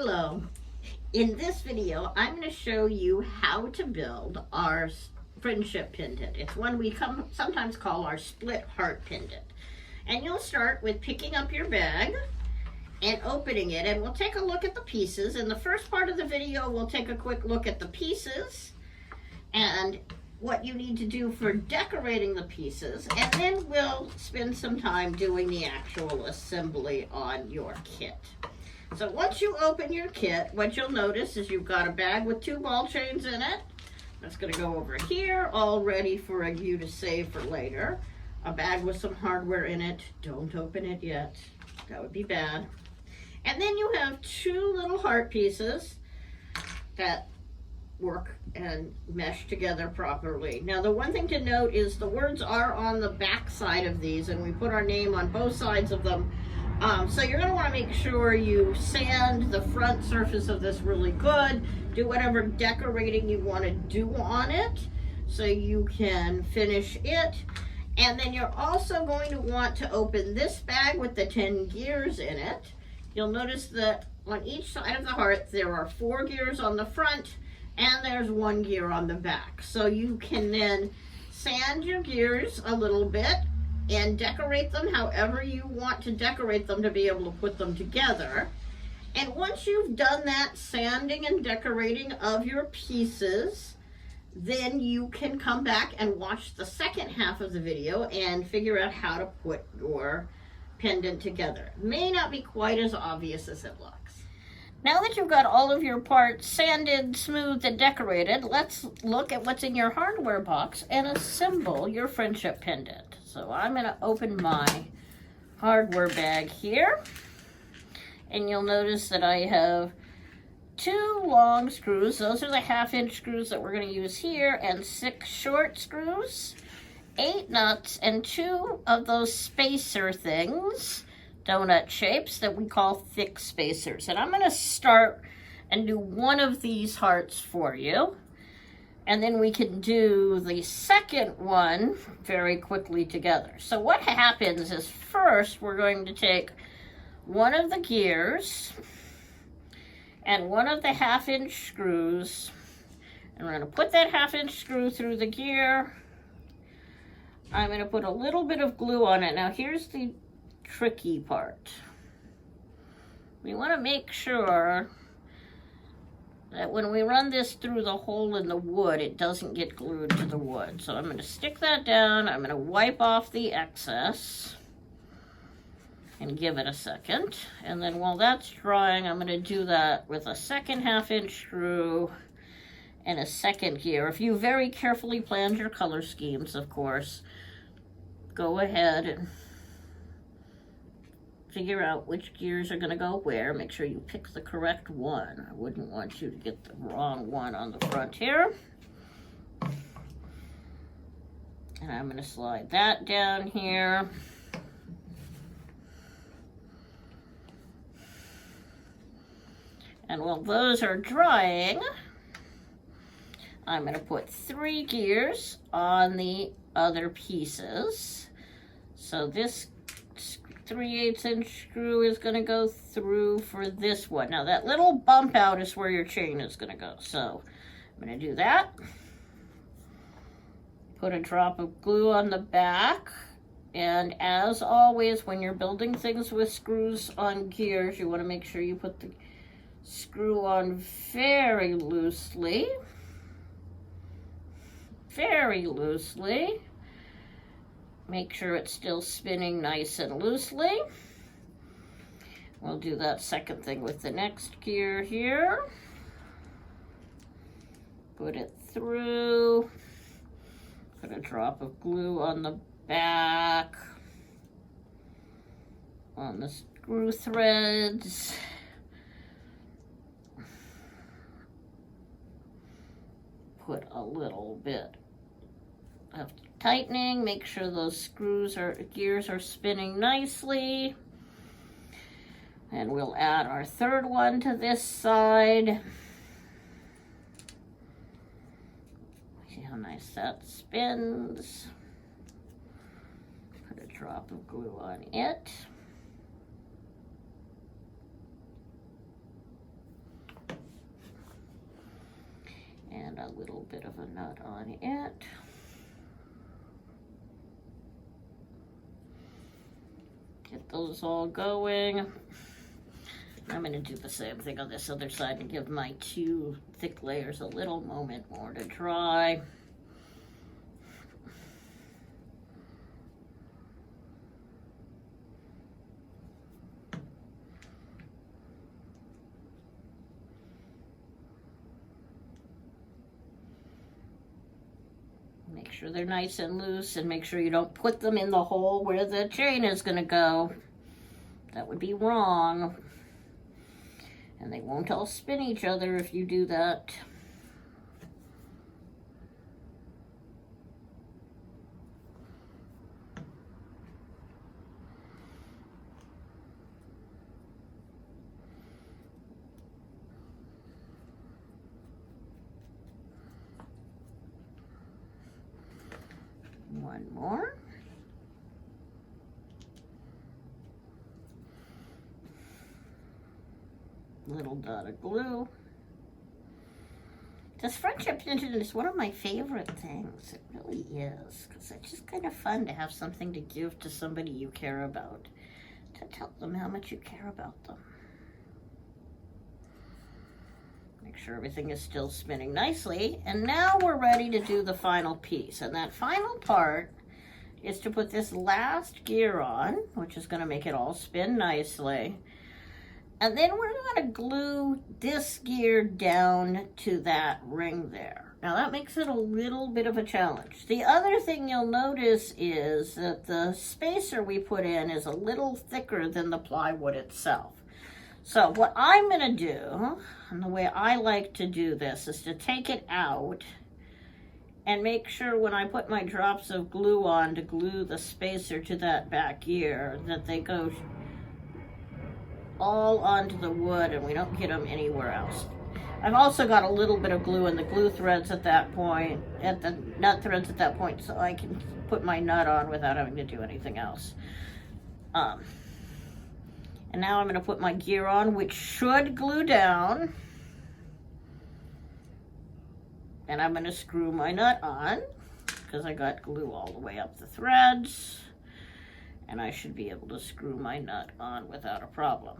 Hello. In this video, I'm going to show you how to build our friendship pendant. It's one we sometimes call our split heart pendant. And you'll start with picking up your bag and opening it, and we'll take a look at the pieces. In the first part of the video, we'll take a quick look at the pieces and what you need to do for decorating the pieces, and then we'll spend some time doing the actual assembly on your kit. So once you open your kit, what you'll notice is you've got a bag with 2 ball chains in it. That's going to go over here, all ready for you to save for later. A bag with some hardware in it. Don't open it yet. That would be bad. And then you have 2 little heart pieces that work and mesh together properly. Now the one thing to note is the words are on the back side of these, and we put our name on both sides of them. So you're going to want to make sure you sand the front surface of this really good. Do whatever decorating you want to do on it so you can finish it. And then you're also going to want to open this bag with the 10 gears in it. You'll notice that on each side of the heart there are 4 gears on the front and there's 1 gear on the back. So you can then sand your gears a little bit and decorate them however you want to decorate them to be able to put them together. And once you've done that sanding and decorating of your pieces, then you can come back and watch the second half of the video and figure out how to put your pendant together. It may not be quite as obvious as it looks. Now that you've got all of your parts sanded, smoothed, and decorated, let's look at what's in your hardware box and assemble your friendship pendant. So I'm going to open my hardware bag here, and you'll notice that I have 2 long screws. Those are the 1/2-inch screws that we're going to use here, and 6 short screws, 8 nuts, and 2 of those spacer things, donut shapes, that we call thick spacers. And I'm going to start and do one of these hearts for you, and then we can do the second one very quickly together. So what happens is, first we're going to take one of the gears and one of the 1/2-inch screws, and we're going to put that 1/2-inch screw through the gear. I'm going to put a little bit of glue on it. Now here's the tricky part. We want to make sure that when we run this through the hole in the wood, it doesn't get glued to the wood. So I'm going to stick that down. I'm going to wipe off the excess and give it a second. And then while that's drying, I'm going to do that with a second 1/2-inch screw and a second gear. If you very carefully planned your color schemes, of course, go ahead and figure out which gears are going to go where. Make sure you pick the correct one. I wouldn't want you to get the wrong one on the front here. And I'm going to slide that down here. And while those are drying, I'm going to put 3 gears on the other pieces. So this 3/8-inch screw is going to go through for this one. Now that little bump out is where your chain is going to go. So I'm going to do that. Put a drop of glue on the back. And as always, when you're building things with screws on gears, you want to make sure you put the screw on very loosely. Very loosely. Make sure it's still spinning nice and loosely. We'll do that second thing with the next gear here. Put it through. Put a drop of glue on the back, on the screw threads. Put a little bit of tightening, make sure those gears are spinning nicely. And we'll add our third one to this side. See how nice that spins. Put a drop of glue on it. of a nut on it. Get those all going. I'm going to do the same thing on this other side and give my 2 thick layers a little moment more to dry. Make sure they're nice and loose, and make sure you don't put them in the hole where the chain is going to go. That would be wrong. And they won't all spin each other if you do that. One more. Little dot of glue. This friendship pennant is one of my favorite things. It really is, because it's just kind of fun to have something to give to somebody you care about, to tell them how much you care about them. Make sure everything is still spinning nicely, and now we're ready to do the final piece. And that final part is to put this last gear on, which is going to make it all spin nicely. And then we're going to glue this gear down to that ring there. Now that makes it a little bit of a challenge. The other thing you'll notice is that the spacer we put in is a little thicker than the plywood itself. So what I'm going to do, and the way I like to do this, is to take it out and make sure when I put my drops of glue on to glue the spacer to that back gear, that they go all onto the wood and we don't get them anywhere else. I've also got a little bit of glue in the glue threads at that point, at the nut threads at that point, so I can put my nut on without having to do anything else. And now I'm going to put my gear on, which should glue down. And I'm going to screw my nut on, because I got glue all the way up the threads. And I should be able to screw my nut on without a problem.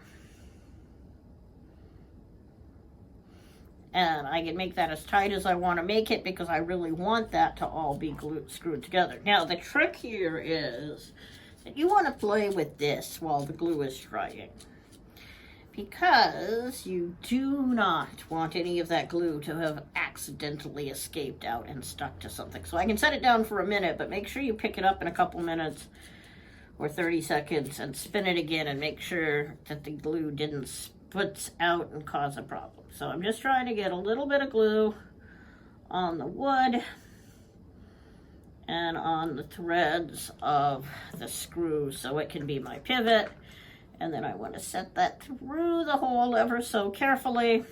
And I can make that as tight as I want to make it, because I really want that to all be screwed together. Now the trick here is that you want to play with this while the glue is drying, because you do not want any of that glue to have accidentally escaped out and stuck to something. So I can set it down for a minute, but make sure you pick it up in a couple minutes or 30 seconds and spin it again and make sure that the glue didn't split out and cause a problem. So I'm just trying to get a little bit of glue on the wood and on the threads of the screw so it can be my pivot. And then I want to set that through the hole ever so carefully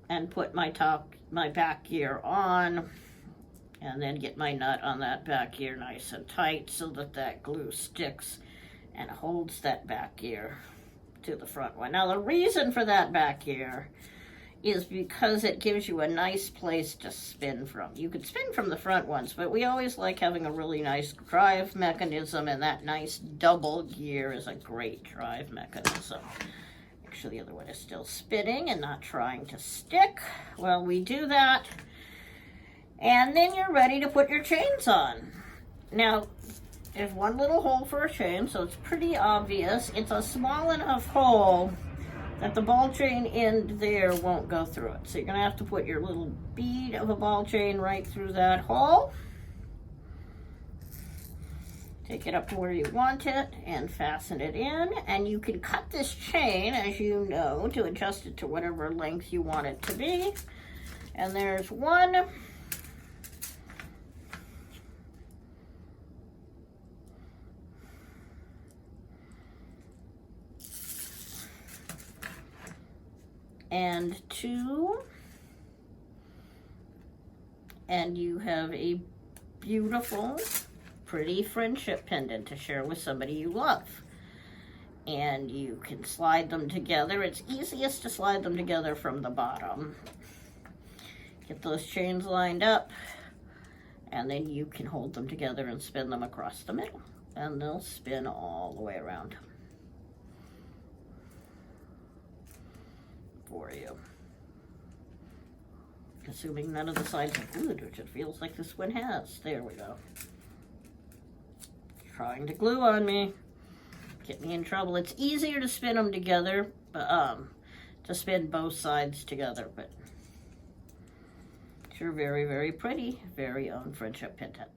and put my back gear on, and then get my nut on that back gear nice and tight so that that glue sticks and holds that back gear to the front one. Now the reason for that back gear is because it gives you a nice place to spin from. You could spin from the front ones, but we always like having a really nice drive mechanism, and that nice double gear is a great drive mechanism. Make sure the other one is still spinning and not trying to stick while we do that. And then you're ready to put your chains on. Now, there's one little hole for a chain, so it's pretty obvious. It's a small enough hole that the ball chain end there won't go through it. So you're going to have to put your little bead of a ball chain right through that hole. Take it up to where you want it and fasten it in. And you can cut this chain, as you know, to adjust it to whatever length you want it to be. And there's one. And two, and you have a beautiful, pretty friendship pendant to share with somebody you love. And you can slide them together. It's easiest to slide them together from the bottom. Get those chains lined up, and then you can hold them together and spin them across the middle, and they'll spin all the way around for you. Assuming none of the sides are glued, which it feels like this one has. There we go. Trying to glue on me. Get me in trouble. It's easier to spin them together, to spin both sides together, but it's your very, very pretty, very own Friendship Pin Set.